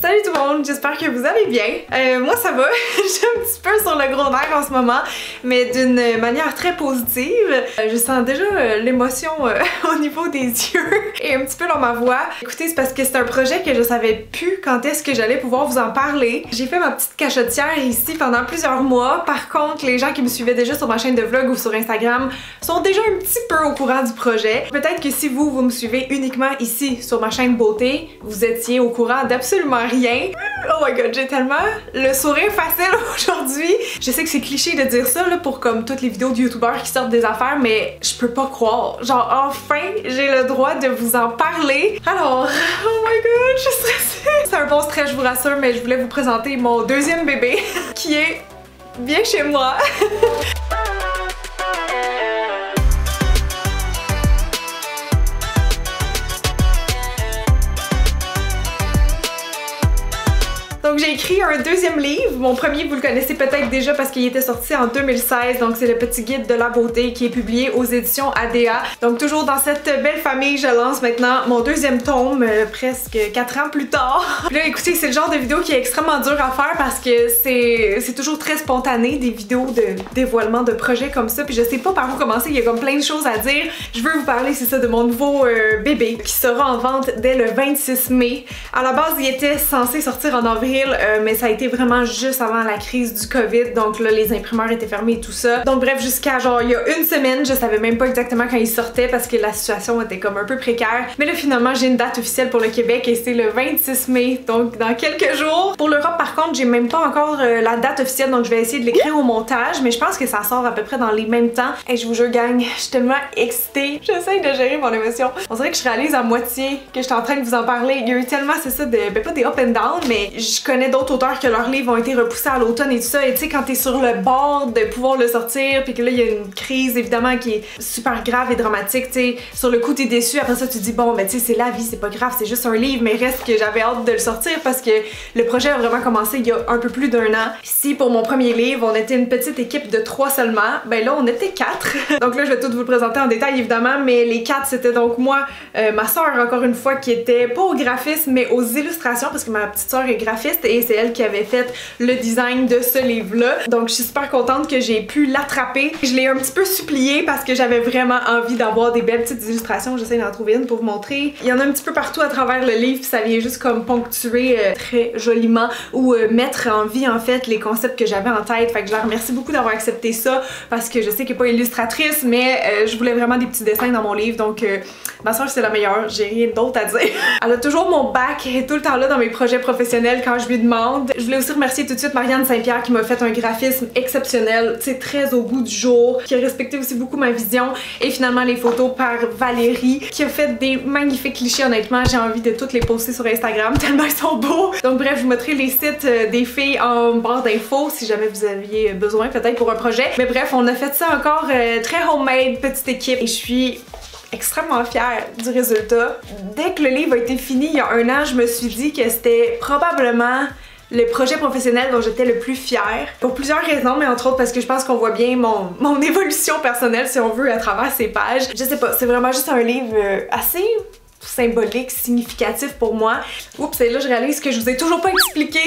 Salut tout le monde, j'espère que vous allez bien. Moi ça va, je suis un petit peu sur le gros nerf en ce moment, mais d'une manière très positive. Je sens déjà l'émotion au niveau des yeux et un petit peu dans ma voix. Écoutez, c'est parce que c'est un projet que je savais plus quand est-ce que j'allais pouvoir vous en parler. J'ai fait ma petite cachotière ici pendant plusieurs mois. Par contre, les gens qui me suivaient déjà sur ma chaîne de vlog ou sur Instagram sont déjà un petit peu au courant du projet. Peut-être que si vous me suivez uniquement ici sur ma chaîne beauté, vous étiez au courant d'absolument rien. Oh my god, j'ai tellement le sourire facile aujourd'hui. Je sais que c'est cliché de dire ça là, pour comme toutes les vidéos de youtubeurs qui sortent des affaires, mais je peux pas croire. Genre enfin, j'ai le droit de vous en parler. Alors, oh my god, je suis stressée. C'est un bon stress, je vous rassure, mais je voulais vous présenter mon deuxième bébé qui est bien chez moi. Donc j'ai écrit un deuxième livre. Mon premier, vous le connaissez peut-être déjà parce qu'il était sorti en 2016. Donc c'est le petit guide de la beauté qui est publié aux éditions ADA. Donc toujours dans cette belle famille, je lance maintenant mon deuxième tome, presque 4 ans plus tard. Puis là, écoutez, c'est le genre de vidéo qui est extrêmement dur à faire parce que c'est toujours très spontané, des vidéos de dévoilement de projets comme ça. Puis je sais pas par où commencer, il y a comme plein de choses à dire. Je veux vous parler, c'est ça, de mon nouveau bébé qui sera en vente dès le 26 mai. À la base, il était censé sortir en avril. Mais ça a été vraiment juste avant la crise du COVID, donc là les imprimeurs étaient fermés et tout ça. Donc bref, jusqu'à genre il y a une semaine, je savais même pas exactement quand il sortait parce que la situation était comme un peu précaire. Mais là finalement j'ai une date officielle pour le Québec et c'est le 26 mai, donc dans quelques jours. Pour l'Europe par contre, j'ai même pas encore la date officielle, donc je vais essayer de l'écrire au montage, mais je pense que ça sort à peu près dans les mêmes temps. Et je vous jure gang, je suis tellement excitée. J'essaye de gérer mon émotion. On dirait que je réalise à moitié que je suis en train de vous en parler. Il y a eu tellement, c'est ça, ben pas des up and down, mais je connais d'autres auteurs que leurs livres ont été repoussés à l'automne et tout ça, et tu sais quand t'es sur le bord de pouvoir le sortir puis que là il y a une crise évidemment qui est super grave et dramatique, tu sais, sur le coup t'es déçu, après ça tu te dis bon ben tu sais c'est la vie, c'est pas grave, c'est juste un livre, mais reste que j'avais hâte de le sortir parce que le projet a vraiment commencé il y a un peu plus d'1 an. Ici pour mon premier livre on était une petite équipe de 3 seulement, ben là on était 4. Donc là je vais tout vous le présenter en détail évidemment, mais les 4 c'était donc moi, ma soeur encore une fois qui était pas au graphisme mais aux illustrations parce que ma petite soeur est graphiste et c'est elle qui avait fait le design de ce livre-là. Donc je suis super contente que j'ai pu l'attraper. Je l'ai un petit peu supplié parce que j'avais vraiment envie d'avoir des belles petites illustrations. J'essaie d'en trouver une pour vous montrer. Il y en a un petit peu partout à travers le livre, ça vient juste comme ponctuer très joliment ou mettre en vie en fait les concepts que j'avais en tête. Fait que je la remercie beaucoup d'avoir accepté ça parce que je sais qu'elle n'est pas illustratrice, mais je voulais vraiment des petits dessins dans mon livre. Donc ma soeur c'est la meilleure, j'ai rien d'autre à dire. Elle a toujours mon bac, elle est tout le temps là dans mes projets professionnels quand je lui demande. Je voulais aussi remercier tout de suite Marianne Saint-Pierre qui m'a fait un graphisme exceptionnel, tu sais, très au goût du jour, qui a respecté aussi beaucoup ma vision, et finalement les photos par Valérie qui a fait des magnifiques clichés. Honnêtement j'ai envie de toutes les poster sur Instagram tellement ils sont beaux. Donc bref, je vous mettrai les sites des filles en barre d'infos si jamais vous aviez besoin peut-être pour un projet. Mais bref, on a fait ça encore très homemade, petite équipe, et je suis extrêmement fière du résultat. Dès que le livre a été fini il y a 1 an, je me suis dit que c'était probablement le projet professionnel dont j'étais le plus fière. Pour plusieurs raisons, mais entre autres parce que je pense qu'on voit bien mon évolution personnelle, si on veut, à travers ces pages. Je sais pas, c'est vraiment juste un livre assez symbolique, significatif pour moi. Oups, et là je réalise que je vous ai toujours pas expliqué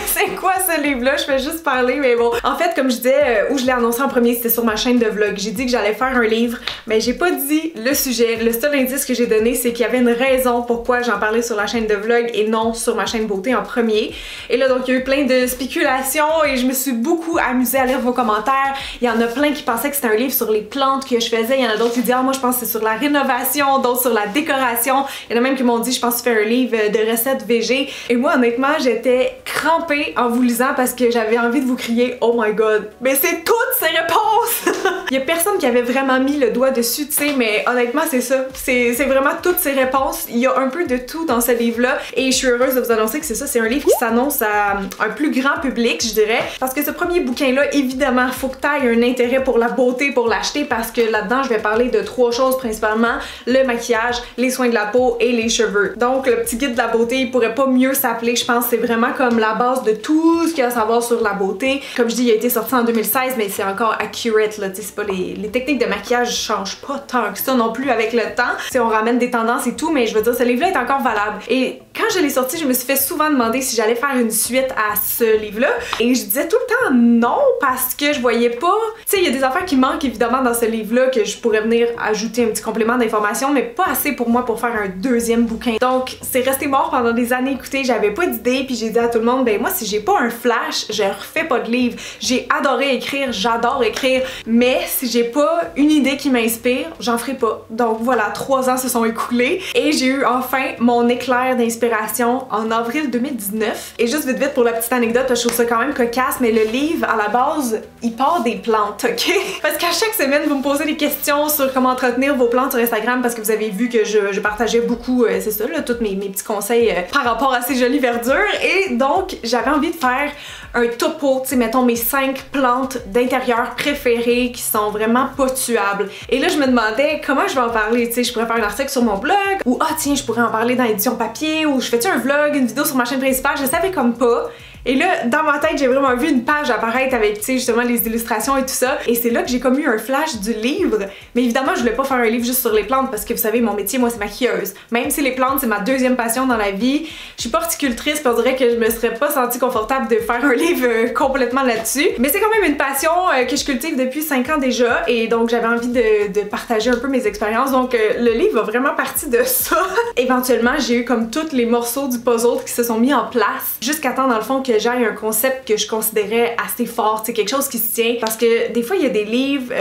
c'est quoi ce livre-là, je fais juste parler, mais bon. En fait, comme je disais, où je l'ai annoncé en premier, c'était sur ma chaîne de vlog. J'ai dit que j'allais faire un livre, mais j'ai pas dit le sujet. Le seul indice que j'ai donné, c'est qu'il y avait une raison pourquoi j'en parlais sur la chaîne de vlog et non sur ma chaîne beauté en premier. Et là, donc, il y a eu plein de spéculations et je me suis beaucoup amusée à lire vos commentaires. Il y en a plein qui pensaient que c'était un livre sur les plantes que je faisais. Il y en a d'autres qui disaient, ah, moi je pense que c'est sur la rénovation, d'autres sur la décoration. Il y en a même qui m'ont dit, je pense que tu fais un livre de recettes végé. Et moi, honnêtement, j'étais crampée en vous lisant parce que j'avais envie de vous crier, oh my god, mais c'est toutes ces réponses! Il y a personne qui avait vraiment mis le doigt dessus, tu sais, mais honnêtement, c'est ça. C'est vraiment toutes ces réponses. Il y a un peu de tout dans ce livre-là. Et je suis heureuse de vous annoncer que c'est ça, c'est un livre qui s'annonce à un plus grand public, je dirais. Parce que ce premier bouquin-là, évidemment, faut que tu aies un intérêt pour la beauté pour l'acheter parce que là-dedans, je vais parler de 3 choses principalement. Le maquillage, les soins de la peau et les cheveux. Donc le petit guide de la beauté, il pourrait pas mieux s'appeler, je pense. C'est vraiment comme la base de tout ce qu'il y a à savoir sur la beauté. Comme je dis, il a été sorti en 2016, mais c'est encore accurate là, c'est pas, les techniques de maquillage changent pas tant que ça non plus avec le temps. T'sais, on ramène des tendances et tout, mais je veux dire, ce livre-là est encore valable. Et quand je l'ai sorti, je me suis fait souvent demander si j'allais faire une suite à ce livre-là. Et je disais tout le temps non, parce que je voyais pas... Tu sais, il y a des affaires qui manquent évidemment dans ce livre-là que je pourrais venir ajouter un petit complément d'information, mais pas assez pour moi pour faire un deuxième bouquin. Donc, c'est resté mort pendant des années. Écoutez, j'avais pas d'idée, puis j'ai dit à tout le monde, ben moi, si j'ai pas un flash, je refais pas de livre. J'ai adoré écrire, j'adore écrire, mais si j'ai pas une idée qui m'inspire, j'en ferai pas. Donc voilà, 3 ans se sont écoulés et j'ai eu enfin mon éclair d'inspiration en avril 2019. Et juste vite pour la petite anecdote, je trouve ça quand même cocasse, mais le livre, à la base, il part des plantes, ok? Parce qu'à chaque semaine, vous me posez des questions sur comment entretenir vos plantes sur Instagram parce que vous avez vu que je partageais beaucoup, c'est ça, là, tous mes petits conseils par rapport à ces jolies verdures. Et donc, j'avais envie de faire un topo, tu sais, mettons mes 5 plantes d'intérieur préférées qui sont vraiment pas tuables. Et là, je me demandais comment je vais en parler, tu sais, je pourrais faire un article sur mon blog, ou ah tiens, je pourrais en parler dans l'édition papier, ou je fais-tu un vlog, une vidéo sur ma chaîne principale, je savais comme pas. Et là, dans ma tête, j'ai vraiment vu une page apparaître avec, tu sais, justement les illustrations et tout ça. Et c'est là que j'ai comme eu un flash du livre. Mais évidemment, je voulais pas faire un livre juste sur les plantes parce que vous savez, mon métier, moi, c'est maquilleuse. Même si les plantes, c'est ma deuxième passion dans la vie, je suis pas horticultrice, puis on dirait que je me serais pas sentie confortable de faire un livre complètement là-dessus. Mais c'est quand même une passion que je cultive depuis 5 ans déjà. Et donc, j'avais envie de partager un peu mes expériences. Donc, le livre a vraiment parti de ça. Éventuellement, j'ai eu comme tous les morceaux du puzzle qui se sont mis en place jusqu'à temps, dans le fond, que j'aille un concept que je considérais assez fort, c'est quelque chose qui se tient, parce que des fois il y a des livres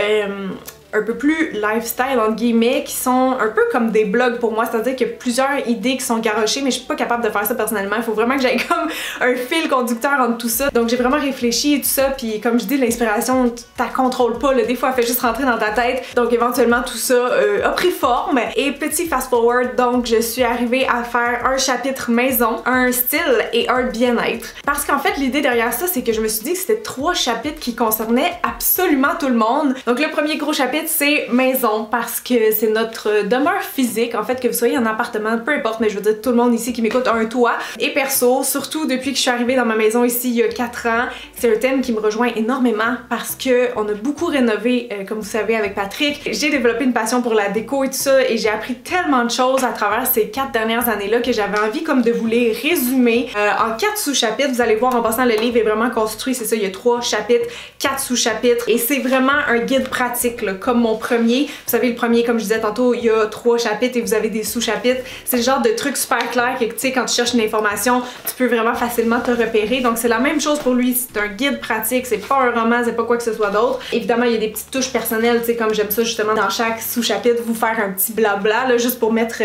un peu plus lifestyle entre guillemets qui sont un peu comme des blogs pour moi, c'est-à-dire qu'il y a plusieurs idées qui sont garochées, mais je suis pas capable de faire ça personnellement. Il faut vraiment que j'aie comme un fil conducteur entre tout ça. Donc j'ai vraiment réfléchi et tout ça, puis comme je dis, l'inspiration t'as contrôle pas, là. Des fois elle fait juste rentrer dans ta tête. Donc éventuellement tout ça a pris forme. Et petit fast forward, donc je suis arrivée à faire un chapitre maison, un style et un bien-être. Parce qu'en fait l'idée derrière ça, c'est que je me suis dit que c'était 3 chapitres qui concernaient absolument tout le monde. Donc le premier gros chapitre, c'est maison, parce que c'est notre demeure physique, en fait, que vous soyez en appartement, peu importe, mais je veux dire tout le monde ici qui m'écoute a un toit. Et perso, surtout depuis que je suis arrivée dans ma maison ici il y a 4 ans, c'est un thème qui me rejoint énormément parce que on a beaucoup rénové, comme vous savez, avec Patrick. J'ai développé une passion pour la déco et tout ça, et j'ai appris tellement de choses à travers ces 4 dernières années-là que j'avais envie comme de vous les résumer en 4 sous-chapitres. Vous allez voir en passant, le livre est vraiment construit, c'est ça, il y a 3 chapitres, 4 sous-chapitres, et c'est vraiment un guide pratique, là, comme mon premier. Vous savez, le premier, comme je disais tantôt, il y a 3 chapitres et vous avez des sous-chapitres. C'est le genre de truc super clair que, tu sais, quand tu cherches une information, tu peux vraiment facilement te repérer. Donc c'est la même chose pour lui, c'est un guide pratique, c'est pas un roman, c'est pas quoi que ce soit d'autre. Évidemment, il y a des petites touches personnelles, tu sais, comme j'aime ça justement dans chaque sous-chapitre, vous faire un petit blabla, là, juste pour mettre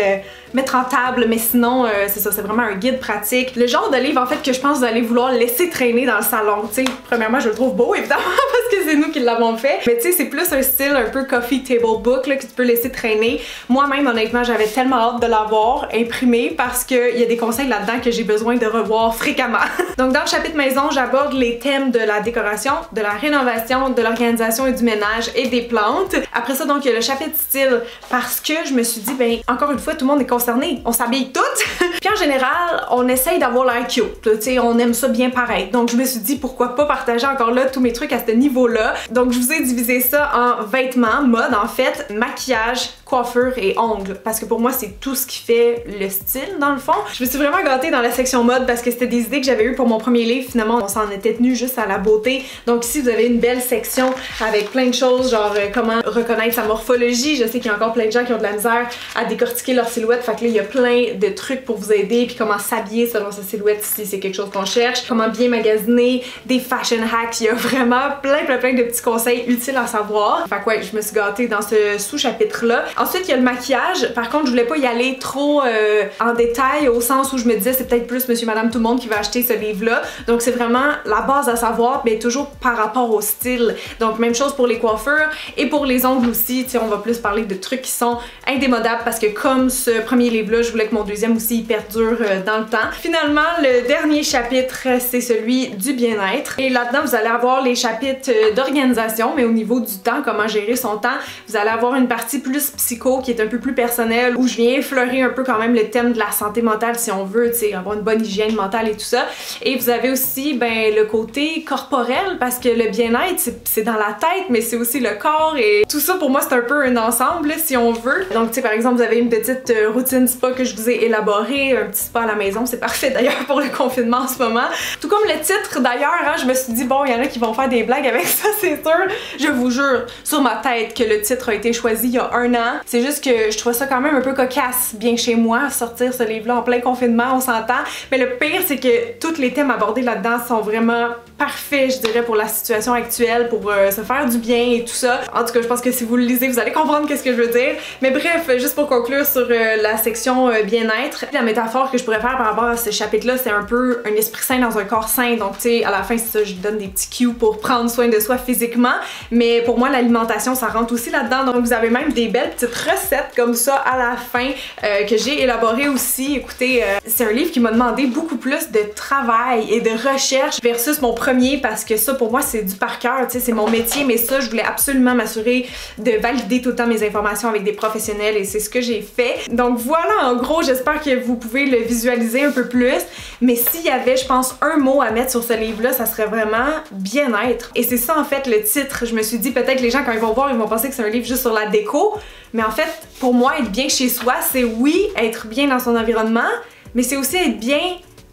en table, mais sinon, c'est ça, c'est vraiment un guide pratique. Le genre de livre, en fait, que je pense que vous allez vouloir laisser traîner dans le salon, tu sais. Premièrement, je le trouve beau, évidemment, parce que c'est nous qui l'avons fait, mais tu sais, c'est plus un style un peu coffee table book, là, que tu peux laisser traîner. Moi-même, honnêtement, j'avais tellement hâte de l'avoir imprimé parce qu'il y a des conseils là-dedans que j'ai besoin de revoir fréquemment. Donc, dans le chapitre maison, j'aborde les thèmes de la décoration, de la rénovation, de l'organisation et du ménage et des plantes. Après ça, donc, il y a le chapitre style parce que je me suis dit, ben, encore une fois, tout le monde est concerné. On s'habille toutes. Puis en général, on essaye d'avoir l'air cute, tu sais, on aime ça bien paraître. Donc, je me suis dit, pourquoi pas partager encore là tous mes trucs à ce niveau-là. Donc, je vous ai divisé ça en vêtements, mode en fait, maquillage, coiffure et ongles, parce que pour moi c'est tout ce qui fait le style dans le fond. Je me suis vraiment gâtée dans la section mode parce que c'était des idées que j'avais eues pour mon premier livre. Finalement on s'en était tenu juste à la beauté. Donc ici vous avez une belle section avec plein de choses, genre comment reconnaître sa morphologie. Je sais qu'il y a encore plein de gens qui ont de la misère à décortiquer leur silhouette, fait que là il y a plein de trucs pour vous aider, puis comment s'habiller selon sa silhouette si c'est quelque chose qu'on cherche, comment bien magasiner, des fashion hacks. Il y a vraiment plein de petits conseils utiles à savoir. Fait que ouais, je me suis gâtée dans ce sous-chapitre là. Ensuite, il y a le maquillage. Par contre, je voulais pas y aller trop en détail, au sens où je me disais c'est peut-être plus monsieur, madame, tout le monde qui va acheter ce livre-là. Donc c'est vraiment la base à savoir, mais toujours par rapport au style. Donc même chose pour les coiffures et pour les ongles aussi. Tu sais, on va plus parler de trucs qui sont indémodables parce que comme ce premier livre-là, je voulais que mon deuxième aussi perdure dans le temps. Finalement, le dernier chapitre, c'est celui du bien-être. Et là-dedans, vous allez avoir les chapitres d'organisation, mais au niveau du temps, comment gérer son temps. Vous allez avoir une partie plus Psycho qui est un peu plus personnel où je viens effleurer un peu quand même le thème de la santé mentale si on veut, tu sais, avoir une bonne hygiène mentale et tout ça. Et vous avez aussi ben le côté corporel parce que le bien-être c'est dans la tête mais c'est aussi le corps et tout ça pour moi c'est un peu un ensemble là, si on veut. Donc tu sais par exemple vous avez une petite routine spa que je vous ai élaborée, un petit spa à la maison, c'est parfait d'ailleurs pour le confinement en ce moment. Tout comme le titre d'ailleurs, hein, je me suis dit bon il y en a qui vont faire des blagues avec ça c'est sûr. Je vous jure sur ma tête que le titre a été choisi il y a un an. C'est juste que je trouve ça quand même un peu cocasse bien chez moi sortir ce livre là en plein confinement, on s'entend. Mais le pire c'est que tous les thèmes abordés là-dedans sont vraiment parfaits je dirais pour la situation actuelle, pour se faire du bien et tout ça. En tout cas je pense que si vous le lisez vous allez comprendre qu'est-ce que je veux dire. Mais bref, juste pour conclure sur la section bien-être, la métaphore que je pourrais faire par rapport à ce chapitre là c'est un peu un esprit sain dans un corps sain. Donc tu sais à la fin c'est ça, je donne des petits cues pour prendre soin de soi physiquement. Mais pour moi l'alimentation ça rentre aussi là-dedans. Donc vous avez même des belles petites recettes comme ça à la fin que j'ai élaborées aussi. Écoutez, c'est un livre qui m'a demandé beaucoup plus de travail et de recherche versus mon premier parce que ça pour moi c'est du par cœur, tu sais c'est mon métier mais ça je voulais absolument m'assurer de valider tout le temps mes informations avec des professionnels et c'est ce que j'ai fait. Donc voilà en gros, j'espère que vous pouvez le visualiser un peu plus mais s'il y avait je pense un mot à mettre sur ce livre là ça serait vraiment bien-être et c'est ça en fait le titre. Je me suis dit peut-être que les gens quand ils vont voir ils vont penser que c'est un livre juste sur la déco mais en fait pour moi être bien chez soi c'est oui être bien dans son environnement mais c'est aussi être bien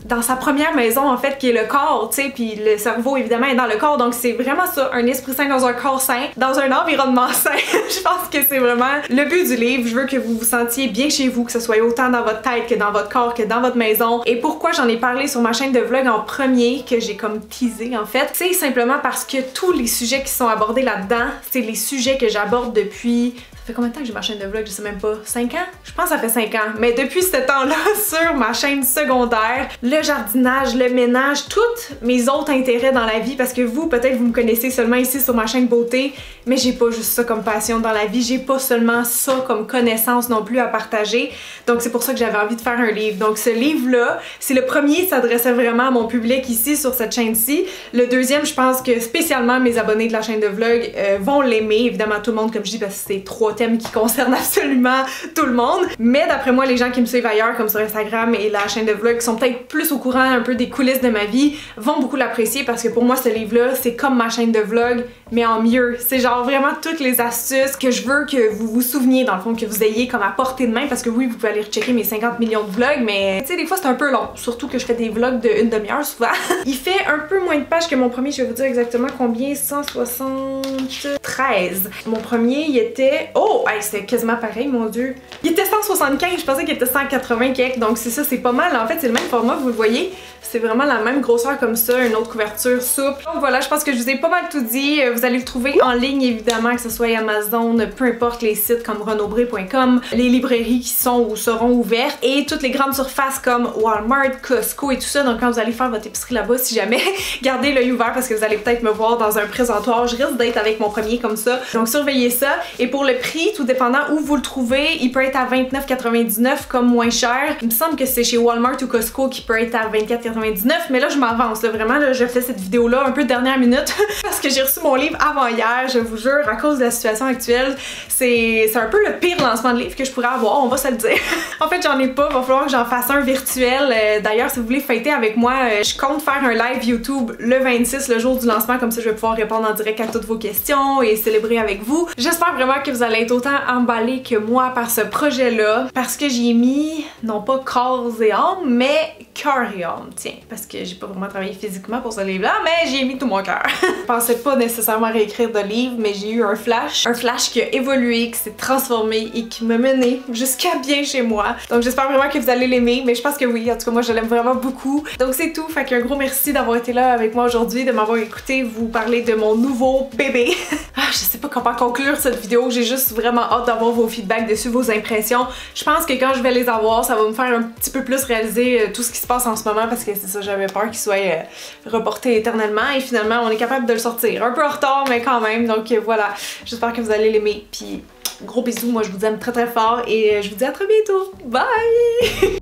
dans sa première maison en fait qui est le corps, tu sais, puis le cerveau évidemment est dans le corps donc c'est vraiment ça, un esprit sain dans un corps sain, dans un environnement sain. Je pense que c'est vraiment le but du livre. Je veux que vous vous sentiez bien chez vous, que ce soit autant dans votre tête que dans votre corps que dans votre maison. Et pourquoi j'en ai parlé sur ma chaîne de vlog en premier, que j'ai comme teasé en fait, c'est simplement parce que tous les sujets qui sont abordés là-dedans, c'est les sujets que j'aborde depuis... Ça fait combien de temps que j'ai ma chaîne de vlog? Je sais même pas. 5 ans? Je pense que ça fait 5 ans. Mais depuis ce temps-là, sur ma chaîne secondaire, le jardinage, le ménage, tous mes autres intérêts dans la vie, parce que vous, peut-être vous me connaissez seulement ici sur ma chaîne beauté, mais j'ai pas juste ça comme passion dans la vie, j'ai pas seulement ça comme connaissance non plus à partager. Donc c'est pour ça que j'avais envie de faire un livre. Donc ce livre-là, c'est le premier, s'adressait vraiment à mon public ici sur cette chaîne-ci. Le deuxième, je pense que spécialement mes abonnés de la chaîne de vlog vont l'aimer. Évidemment tout le monde, comme je dis, parce que c'est 3 thèmes qui concernent absolument tout le monde. Mais d'après moi, les gens qui me suivent ailleurs, comme sur Instagram et la chaîne de vlog, qui sont peut-être plus au courant un peu des coulisses de ma vie, vont beaucoup l'apprécier parce que pour moi, ce livre-là, c'est comme ma chaîne de vlog, mais en mieux. C'est genre vraiment toutes les astuces que je veux que vous vous souveniez, dans le fond, que vous ayez comme à portée de main, parce que oui, vous pouvez aller rechecker mes 50 millions de vlogs, mais tu sais, des fois, c'est un peu long. Surtout que je fais des vlogs de 1 demi-heure souvent. Il fait un peu moins de pages que mon premier, je vais vous dire exactement combien, 173. Mon premier, il était... Oh! Hey, c'était quasiment pareil, mon dieu. Il était 175, je pensais qu'il était 180 quelques, donc c'est ça, c'est pas mal. En fait, c'est le même format, vous le voyez. C'est vraiment la même grosseur comme ça, une autre couverture souple. Donc voilà, je pense que je vous ai pas mal tout dit. Vous allez le trouver en ligne, évidemment, que ce soit Amazon, peu importe les sites comme renaudbré.com, les librairies qui sont ou seront ouvertes, et toutes les grandes surfaces comme Walmart, Costco et tout ça. Donc quand vous allez faire votre épicerie là-bas, si jamais, gardez l'œil ouvert parce que vous allez peut-être me voir dans un présentoir. Je risque d'être avec mon premier comme ça. Donc surveillez ça. Et pour le prix, tout dépendant où vous le trouvez, il peut être à 29,99 comme moins cher. Il me semble que c'est chez Walmart ou Costco qui peut être à 24,99, mais là je m'avance, vraiment là, je fais cette vidéo là un peu dernière minute parce que j'ai reçu mon livre avant hier, je vous jure, à cause de la situation actuelle. C'est un peu le pire lancement de livre que je pourrais avoir, on va se le dire. En fait j'en ai pas, va falloir que j'en fasse un virtuel. D'ailleurs si vous voulez fêter avec moi, je compte faire un live YouTube le 26, le jour du lancement, comme ça je vais pouvoir répondre en direct à toutes vos questions et célébrer avec vous. J'espère vraiment que vous allez être autant emballés que moi par ce projet là, parce que j'y ai mis non pas corps et âme, mais cœur et âme, tiens, parce que j'ai pas vraiment travaillé physiquement pour ce livre-là, mais j'y ai mis tout mon cœur. Je pensais pas nécessairement réécrire de livre, mais j'ai eu un flash qui a évolué, qui s'est transformé et qui m'a mené jusqu'à bien chez moi. Donc j'espère vraiment que vous allez l'aimer, mais je pense que oui, en tout cas moi je l'aime vraiment beaucoup. Donc c'est tout, fait qu'un gros merci d'avoir été là avec moi aujourd'hui, de m'avoir écouté vous parler de mon nouveau bébé. Je sais pas comment conclure cette vidéo, j'ai juste vraiment hâte d'avoir vos feedbacks dessus, vos impressions. Je pense que quand je vais les avoir, ça va me faire un petit peu plus réaliser tout ce qui se passe en ce moment, parce que c'est ça, j'avais peur qu'il soit reporté éternellement, et finalement on est capable de le sortir. Un peu en retard, mais quand même, donc voilà, j'espère que vous allez l'aimer, puis gros bisous, moi je vous aime très très fort, et je vous dis à très bientôt, bye!